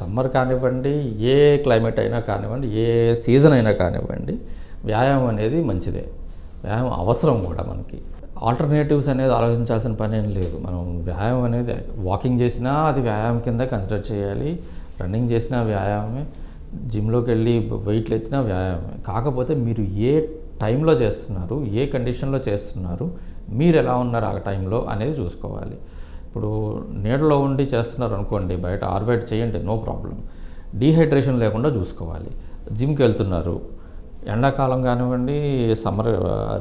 Summer కానివ్వండి, ఏ climate అయినా కానివ్వండి, ఏ సీజన్ అయినా కానివ్వండి, వ్యాయామం అనేది మంచిదే. వ్యాయామం అవసరం కూడా మనకి. ఆల్టర్నేటివ్స్ అనేది ఆలోచించాల్సిన పని ఏం లేదు. మనం వ్యాయామం అనేది వాకింగ్ చేసినా అది వ్యాయామం కింద కన్సిడర్ చేయాలి, రన్నింగ్ చేసినా వ్యాయామమే, జిమ్లోకి వెళ్ళి వెయిట్లు ఎత్తినా వ్యాయామమే. కాకపోతే మీరు ఏ టైంలో చేస్తున్నారు, ఏ కండిషన్లో చేస్తున్నారు, మీరు ఎలా ఉన్నారు ఆ టైంలో అనేది చూసుకోవాలి. ఇప్పుడు నీడలో ఉండి చేస్తున్నారు అనుకోండి, బయట ఆర్బైట్ చేయండి, నో ప్రాబ్లం. డీహైడ్రేషన్ లేకుండా చూసుకోవాలి. జిమ్కి వెళ్తున్నారు, ఎండాకాలం కానివ్వండి, సమ్మర్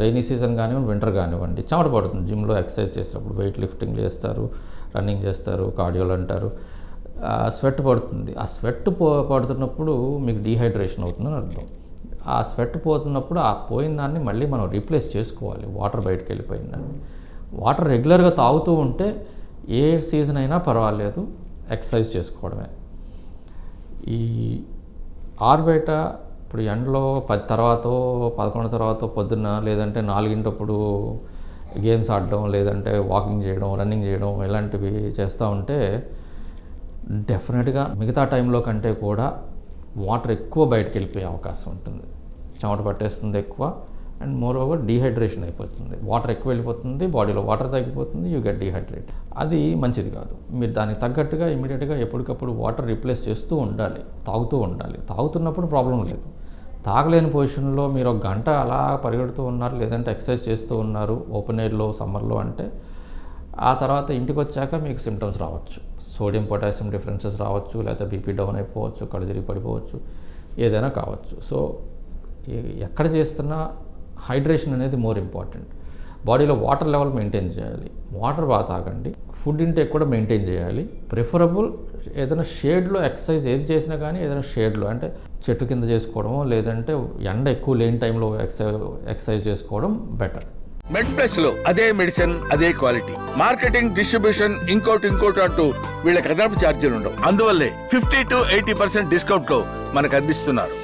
రైనీ సీజన్ కానివ్వండి, వింటర్ కానివ్వండి, చెమట పడుతుంది. జిమ్లో ఎక్సర్సైజ్ చేసినప్పుడు వెయిట్ లిఫ్టింగ్ చేస్తారు, రన్నింగ్ చేస్తారు, కార్డియోలు అంటారు, స్వెట్ పడుతుంది. ఆ స్వెట్ పడుతున్నప్పుడు మీకు డీహైడ్రేషన్ అవుతుందని అర్థం. ఆ స్వెట్ పోతున్నప్పుడు ఆ పోయిన దాన్ని మళ్ళీ మనం రీప్లేస్ చేసుకోవాలి. వాటర్ బయటకు వెళ్ళిపోయిందని. వాటర్ రెగ్యులర్గా తాగుతూ ఉంటే ఏ సీజన్ అయినా పర్వాలేదు, ఎక్సర్సైజ్ చేసుకోవడమే. ఈ ఆరుబయట ఇప్పుడు ఎండలో 10 తర్వాత 11 తర్వాత పొద్దున్న, లేదంటే 4 గేమ్స్ ఆడడం, లేదంటే వాకింగ్ చేయడం, రన్నింగ్ చేయడం, ఇలాంటివి చేస్తూ ఉంటే డెఫినెట్గా మిగతా టైంలో కంటే కూడా వాటర్ ఎక్కువ బయటకు వెళ్ళిపోయే అవకాశం ఉంటుంది. చెమట పట్టేస్తుంది ఎక్కువ, అండ్ మోర్ ఓవర్ డీహైడ్రేషన్ అయిపోతుంది. వాటర్ ఎక్కువ వెళ్ళిపోతుంది, బాడీలో వాటర్ తగ్గిపోతుంది, యూ గెట్ డీహైడ్రేట్. అది మంచిది కాదు. మీరు దానికి తగ్గట్టుగా ఇమీడియట్గా ఎప్పటికప్పుడు వాటర్ రీప్లేస్ చేస్తూ ఉండాలి, తాగుతూ ఉండాలి. తాగుతున్నప్పుడు ప్రాబ్లం లేదు. తాగలేని పొజిషన్లో మీరు 1 గంట అలా పరిగెడుతూ ఉన్నారు, లేదంటే ఎక్సర్సైజ్ చేస్తూ ఉన్నారు ఓపెన్ ఎయిర్లో సమ్మర్లో అంటే, ఆ తర్వాత ఇంటికి వచ్చాక మీకు సిమ్టమ్స్ రావచ్చు. సోడియం పొటాషియం డిఫరెన్సెస్ రావచ్చు, లేకపోతే బీపీ డౌన్ అయిపోవచ్చు, కళ్ళు తిరిగి పడిపోవచ్చు, ఏదైనా కావచ్చు. సో ఎక్కడ చేస్తున్నా హైడ్రేషన్ అనేది మోర్ ఇంపార్టెంట్. బాడీలో వాటర్ లెవెల్ మెయింటైన్ చేయాలి, వాటర్ బాగా తాగండి, ఫుడ్ ఇంటేక్ కూడా మెయింటైన్ చేయాలి. ప్రిఫరబుల్ ఏదైనా షేడ్లో ఎక్సర్సైజ్ ఏది చేసినా కానీ ఏదైనా షేడ్లో, అంటే చెట్టు కింద చేసుకోవడమో, లేదంటే ఎండ ఎక్కువ లేని టైంలో ఎక్సర్సైజ్ చేసుకోవడం బెటర్. మెడ్ప్లస్ లో అదే మెడిసిన్, అదే క్వాలిటీ, మార్కెటింగ్, డిస్ట్రిబ్యూషన్, ఇంకోటి అంటూ వీళ్ళకి అదనపు ఛార్జీలు ఉండవు. అందువల్లే 50 to 80% డిస్కౌంట్ లో మనకు అందిస్తున్నారు.